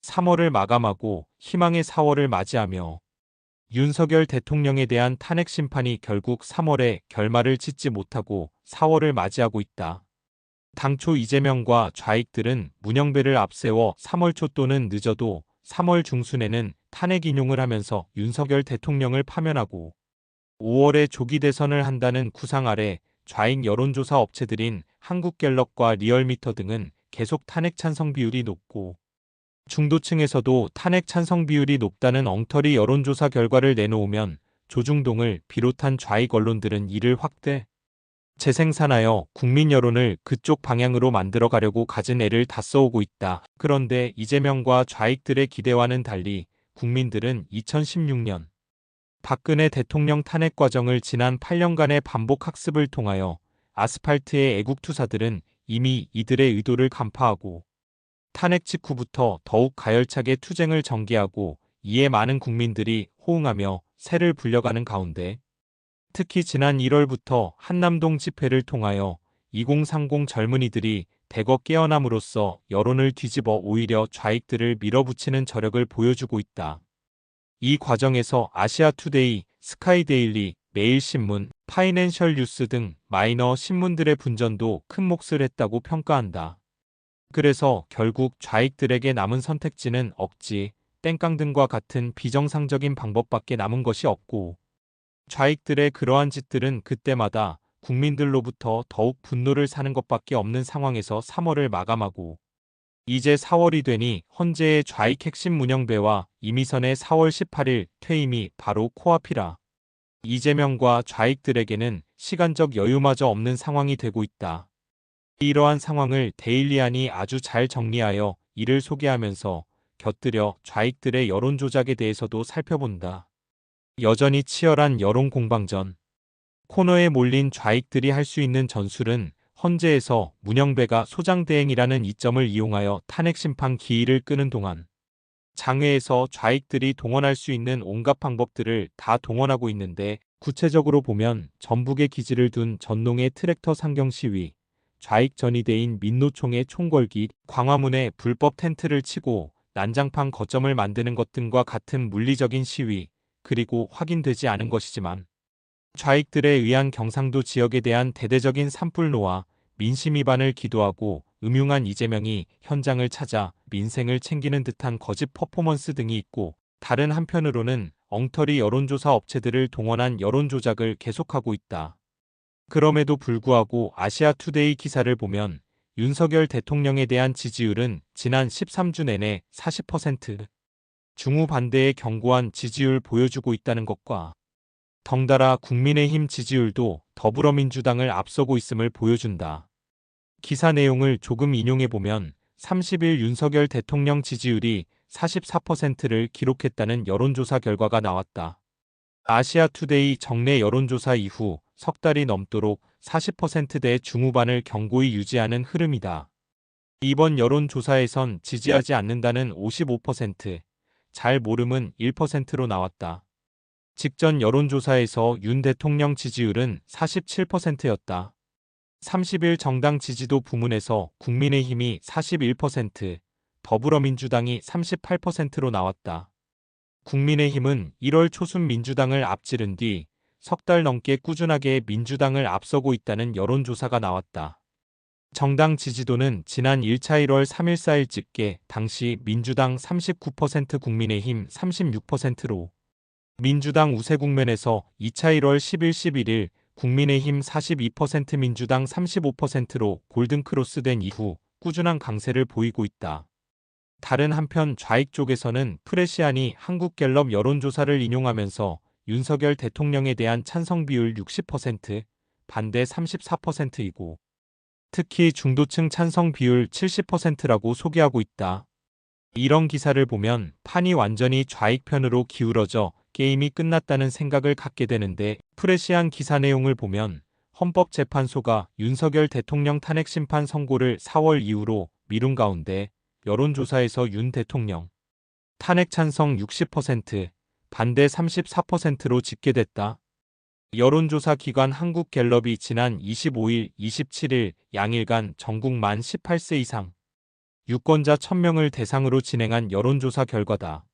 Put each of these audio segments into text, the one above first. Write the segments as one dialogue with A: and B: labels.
A: 3월을 마감하고 희망의 4월을 맞이하며 윤석열 대통령에 대한 탄핵 심판이 결국 3월에 결말을 짓지 못하고 4월을 맞이하고 있다. 당초 이재명과 좌익들은 문영배를 앞세워 3월 초 또는 늦어도 3월 중순에는 탄핵 인용을 하면서 윤석열 대통령을 파면하고 5월에 조기 대선을 한다는 구상 아래 좌익 여론조사 업체들인 한국갤럽과 리얼미터 등은 계속 탄핵 찬성 비율이 높고 중도층에서도 탄핵 찬성 비율이 높다는 엉터리 여론조사 결과를 내놓으면 조중동을 비롯한 좌익 언론들은 이를 확대 재생산하여 국민 여론을 그쪽 방향으로 만들어 가려고 갖은 애를 다 써오고 있다. 그런데 이재명과 좌익들의 기대와는 달리 국민들은 2016년 박근혜 대통령 탄핵 과정을 지난 8년간의 반복 학습을 통하여 아스팔트의 애국투사들은 이미 이들의 의도를 간파하고 탄핵 직후부터 더욱 가열차게 투쟁을 전개하고 이에 많은 국민들이 호응하며 새를 불려가는 가운데 특히 지난 1월부터 한남동 집회를 통하여 2030 젊은이들이 대거 깨어남으로써 여론을 뒤집어 오히려 좌익들을 밀어붙이는 저력을 보여주고 있다. 이 과정에서 아시아투데이, 스카이데일리, 매일신문, 파이낸셜 뉴스 등 마이너 신문들의 분전도 큰 몫을 했다고 평가한다. 그래서 결국 좌익들에게 남은 선택지는 억지, 땡깡 등과 같은 비정상적인 방법밖에 남은 것이 없고 좌익들의 그러한 짓들은 그때마다 국민들로부터 더욱 분노를 사는 것밖에 없는 상황에서 3월을 마감하고 이제 4월이 되니 헌재의 좌익 핵심 문영배와 이미선의 4월 18일 퇴임이 바로 코앞이라 이재명과 좌익들에게는 시간적 여유마저 없는 상황이 되고 있다. 이러한 상황을 데일리안이 아주 잘 정리하여 이를 소개하면서 곁들여 좌익들의 여론 조작에 대해서도 살펴본다. 여전히 치열한 여론 공방전. 코너에 몰린 좌익들이 할 수 있는 전술은 헌재에서 문영배가 소장대행이라는 이점을 이용하여 탄핵 심판 기일을 끄는 동안 장외에서 좌익들이 동원할 수 있는 온갖 방법들을 다 동원하고 있는데 구체적으로 보면 전북에 기지를 둔 전농의 트랙터 상경 시위, 좌익 전위대인 민노총의 총궐기, 광화문에 불법 텐트를 치고 난장판 거점을 만드는 것 등과 같은 물리적인 시위, 그리고 확인되지 않은 것이지만 좌익들에 의한 경상도 지역에 대한 대대적인 산불노와 민심 위반을 기도하고 음흉한 이재명이 현장을 찾아 민생을 챙기는 듯한 거짓 퍼포먼스 등이 있고 다른 한편으로는 엉터리 여론조사 업체들을 동원한 여론조작을 계속하고 있다. 그럼에도 불구하고 아시아투데이 기사를 보면 윤석열 대통령에 대한 지지율은 지난 13주 내내 40% 중후 반대의 견고한 지지율 보여주고 있다는 것과 덩달아 국민의힘 지지율도 더불어민주당을 앞서고 있음을 보여준다. 기사 내용을 조금 인용해보면 30일 윤석열 대통령 지지율이 44%를 기록했다는 여론조사 결과가 나왔다. 아시아투데이 정례 여론조사 이후 석 달이 넘도록 40%대 중후반을 견고히 유지하는 흐름이다. 이번 여론조사에선 지지하지 않는다는 55%, 잘 모름은 1%로 나왔다. 직전 여론조사에서 윤 대통령 지지율은 47%였다. 30일 정당 지지도 부문에서 국민의힘이 41%, 더불어민주당이 38%로 나왔다. 국민의힘은 1월 초순 민주당을 앞지른 뒤 석 달 넘게 꾸준하게 민주당을 앞서고 있다는 여론조사가 나왔다. 정당 지지도는 지난 1차 1월 3일 4일 집계 당시 민주당 39% 국민의힘 36%로 민주당 우세 국면에서 2차 1월 10일 11일 국민의힘 42% 민주당 35%로 골든크로스된 이후 꾸준한 강세를 보이고 있다. 다른 한편 좌익 쪽에서는 프레시안이 한국갤럽 여론조사를 인용하면서 윤석열 대통령에 대한 찬성 비율 60%, 반대 34%이고 특히 중도층 찬성 비율 70%라고 소개하고 있다. 이런 기사를 보면 판이 완전히 좌익 편으로 기울어져 게임이 끝났다는 생각을 갖게 되는데 프레시안 기사 내용을 보면 헌법재판소가 윤석열 대통령 탄핵 심판 선고를 4월 이후로 미룬 가운데 여론조사에서 윤 대통령 탄핵 찬성 60%, 반대 34%로 집계됐다. 여론조사 기관 한국갤럽이 지난 25일, 27일 양일간 전국 만 18세 이상 유권자 1000명을 대상으로 진행한 여론조사 결과다.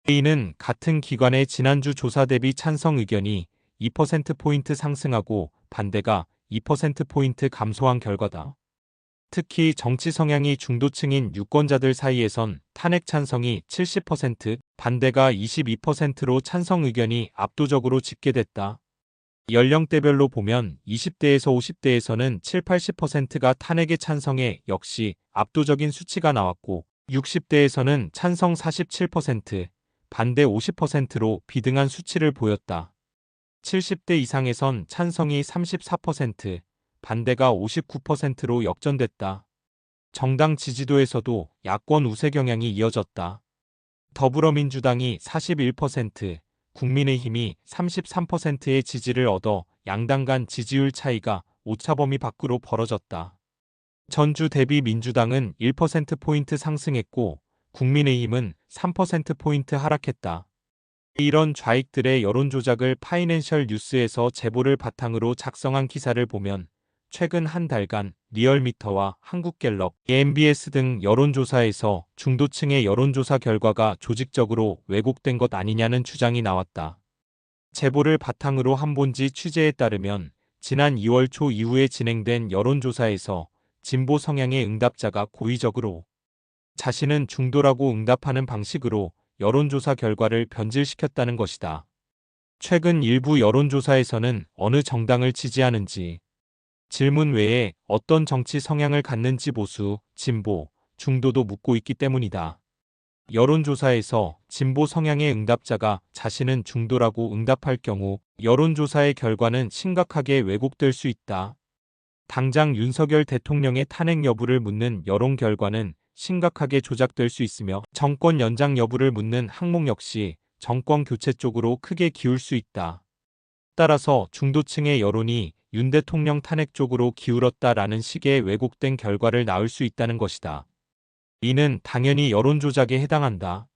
A: 이는 같은 기관의 지난주 조사 대비 찬성 의견이 2%포인트 상승하고 반대가 2%포인트 감소한 결과다. 특히 정치 성향이 중도층인 유권자들 사이에선 탄핵 찬성이 70%, 반대가 22%로 찬성 의견이 압도적으로 집계됐다. 연령대별로 보면 20대에서 50대에서는 7, 80%가 탄핵에 찬성해 역시 압도적인 수치가 나왔고 60대에서는 찬성 47%, 반대 50%로 비등한 수치를 보였다. 70대 이상에선 찬성이 34%, 반대가 59%로 역전됐다. 정당 지지도에서도 야권 우세 경향이 이어졌다. 더불어민주당이 41%, 국민의힘이 33%의 지지를 얻어 양당 간 지지율 차이가 오차범위 밖으로 벌어졌다. 전주 대비 민주당은 1%포인트 상승했고 국민의힘은 3%포인트 하락했다. 이런 좌익들의 여론조작을 파이낸셜 뉴스에서 제보를 바탕으로 작성한 기사를 보면 최근 한 달간 리얼미터와 한국갤럽, MBS 등 여론조사에서 중도층의 여론조사 결과가 조직적으로 왜곡된 것 아니냐는 주장이 나왔다. 제보를 바탕으로 한본지 취재에 따르면 지난 2월 초 이후에 진행된 여론조사에서 진보 성향의 응답자가 고의적으로 자신은 중도라고 응답하는 방식으로 여론조사 결과를 변질시켰다는 것이다. 최근 일부 여론조사에서는 어느 정당을 지지하는지 질문 외에 어떤 정치 성향을 갖는지 보수, 진보, 중도도 묻고 있기 때문이다. 여론조사에서 진보 성향의 응답자가 자신은 중도라고 응답할 경우 여론조사의 결과는 심각하게 왜곡될 수 있다. 당장 윤석열 대통령의 탄핵 여부를 묻는 여론 결과는 심각하게 조작될 수 있으며 정권 연장 여부를 묻는 항목 역시 정권 교체 쪽으로 크게 기울 수 있다. 따라서 중도층의 여론이 윤 대통령 탄핵 쪽으로 기울었다라는 식의 왜곡된 결과를 낳을 수 있다는 것이다. 이는 당연히 여론 조작에 해당한다.